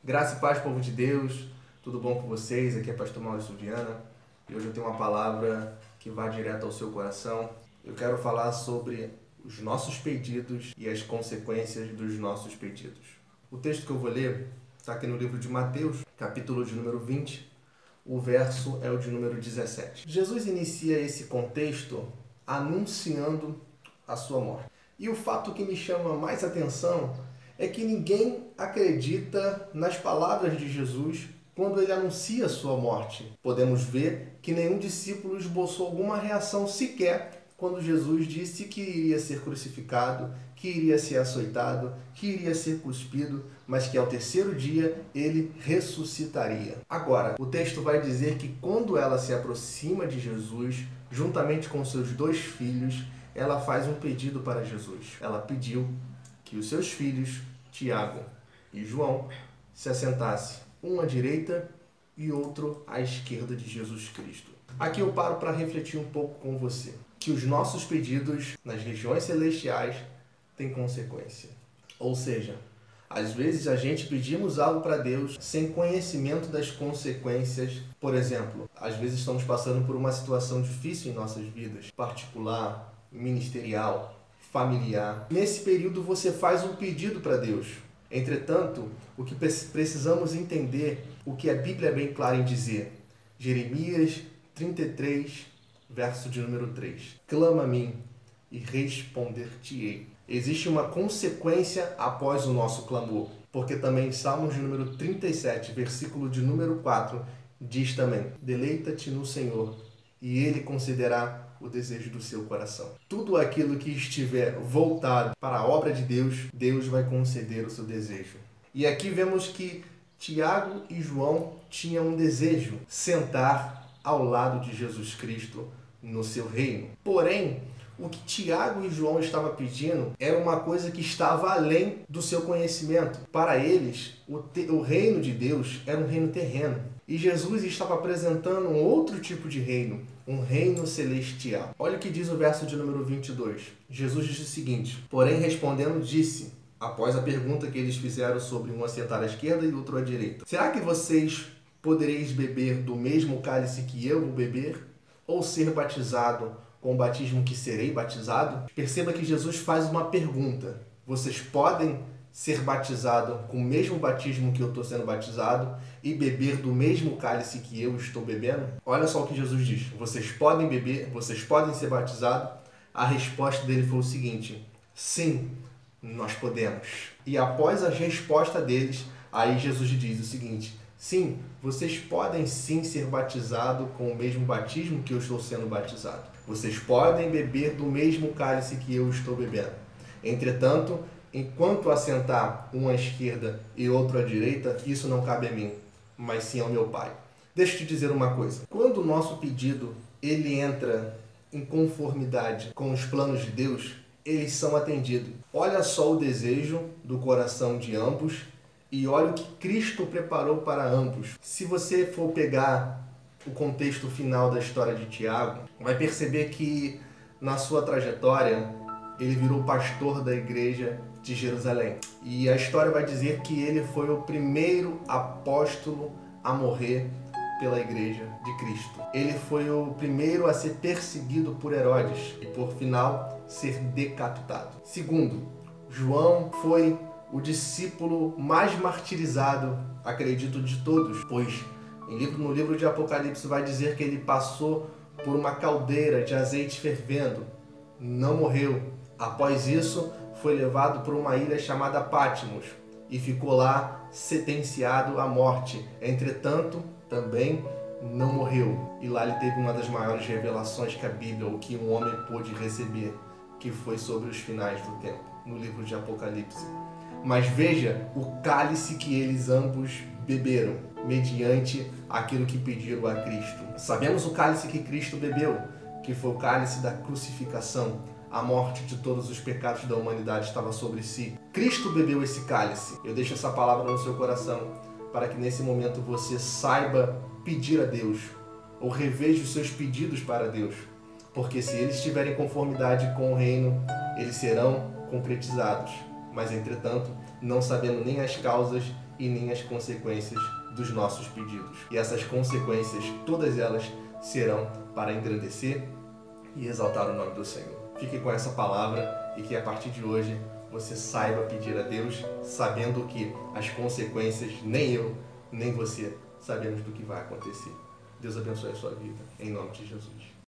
Graça e paz, povo de Deus, tudo bom com vocês? Aqui é Pastor Maurício Viana e hoje eu tenho uma palavra que vai direto ao seu coração. Eu quero falar sobre os nossos pedidos e as consequências dos nossos pedidos. O texto que eu vou ler está aqui no livro de Mateus, capítulo de número 20, o verso é o de número 17. Jesus inicia esse contexto anunciando a sua morte. E o fato que me chama mais atenção é que ninguém acredita nas palavras de Jesus quando ele anuncia a sua morte. Podemos ver que nenhum discípulo esboçou alguma reação sequer quando Jesus disse que iria ser crucificado, que iria ser açoitado, que iria ser cuspido, mas que ao terceiro dia ele ressuscitaria. Agora, o texto vai dizer que quando ela se aproxima de Jesus, juntamente com seus 2 filhos, ela faz um pedido para Jesus. Ela pediu que os seus filhos, Tiago e João, se assentassem, um à direita e outro à esquerda de Jesus Cristo. Aqui eu paro para refletir um pouco com você, que os nossos pedidos nas regiões celestiais têm consequência. Ou seja, às vezes a gente pedimos algo para Deus sem conhecimento das consequências. Por exemplo, às vezes estamos passando por uma situação difícil em nossas vidas, particular, ministerial, familiar. Nesse período você faz um pedido para Deus. Entretanto, o que precisamos entender, o que a Bíblia é bem clara em dizer, Jeremias 33, verso de número 3. Clama a mim e responder-te-ei. Existe uma consequência após o nosso clamor, porque também Salmos de número 37, versículo de número 4, diz também, deleita-te no Senhor e Ele concederá o desejo do seu coração. Tudo aquilo que estiver voltado para a obra de Deus, Deus vai conceder o seu desejo. E aqui vemos que Tiago e João tinham um desejo, sentar ao lado de Jesus Cristo no seu reino. Porém, o que Tiago e João estavam pedindo era uma coisa que estava além do seu conhecimento. Para eles, o reino de Deus era um reino terreno. E Jesus estava apresentando um outro tipo de reino, um reino celestial. Olha o que diz o verso de número 22. Jesus disse o seguinte, porém respondendo disse, após a pergunta que eles fizeram sobre um assentar à esquerda e outro à direita, será que vocês podereis beber do mesmo cálice que eu vou beber? Ou ser batizado com o batismo que serei batizado? Perceba que Jesus faz uma pergunta. Vocês podem ser batizado com o mesmo batismo que eu estou sendo batizado e beber do mesmo cálice que eu estou bebendo? Olha só o que Jesus diz. Vocês podem beber, vocês podem ser batizados? A resposta dele foi o seguinte, sim, nós podemos. E após a resposta deles, aí Jesus diz o seguinte, sim, vocês podem sim ser batizados com o mesmo batismo que eu estou sendo batizado. Vocês podem beber do mesmo cálice que eu estou bebendo. Entretanto, enquanto assentar um à esquerda e outro à direita, isso não cabe a mim, mas sim ao meu Pai. Deixa eu te dizer uma coisa. Quando o nosso pedido ele entra em conformidade com os planos de Deus, eles são atendidos. Olha só o desejo do coração de ambos e olha o que Cristo preparou para ambos. Se você for pegar o contexto final da história de Tiago, vai perceber que na sua trajetória ele virou pastor da igreja de Jerusalém. E a história vai dizer que ele foi o primeiro apóstolo a morrer pela igreja de Cristo. Ele foi o primeiro a ser perseguido por Herodes e, por final, ser decapitado. Segundo, João foi o discípulo mais martirizado, acredito, de todos, pois no livro de Apocalipse vai dizer que ele passou por uma caldeira de azeite fervendo, não morreu. Após isso, foi levado por uma ilha chamada Patmos e ficou lá sentenciado à morte. Entretanto, também não morreu. E lá ele teve uma das maiores revelações que a Bíblia, ou que um homem pôde receber, que foi sobre os finais do tempo, no livro de Apocalipse. Mas veja o cálice que eles ambos beberam, mediante aquilo que pediram a Cristo. Sabemos o cálice que Cristo bebeu, que foi o cálice da crucificação. A morte de todos os pecados da humanidade estava sobre si. Cristo bebeu esse cálice. Eu deixo essa palavra no seu coração para que nesse momento você saiba pedir a Deus ou reveja os seus pedidos para Deus. Porque se eles estiverem em conformidade com o reino, eles serão concretizados. Mas, entretanto, não sabendo nem as causas e nem as consequências dos nossos pedidos. E essas consequências, todas elas, serão para engrandecer e exaltar o nome do Senhor. Fique com essa palavra e que a partir de hoje você saiba pedir a Deus, sabendo que as consequências, nem eu, nem você, sabemos do que vai acontecer. Deus abençoe a sua vida, em nome de Jesus.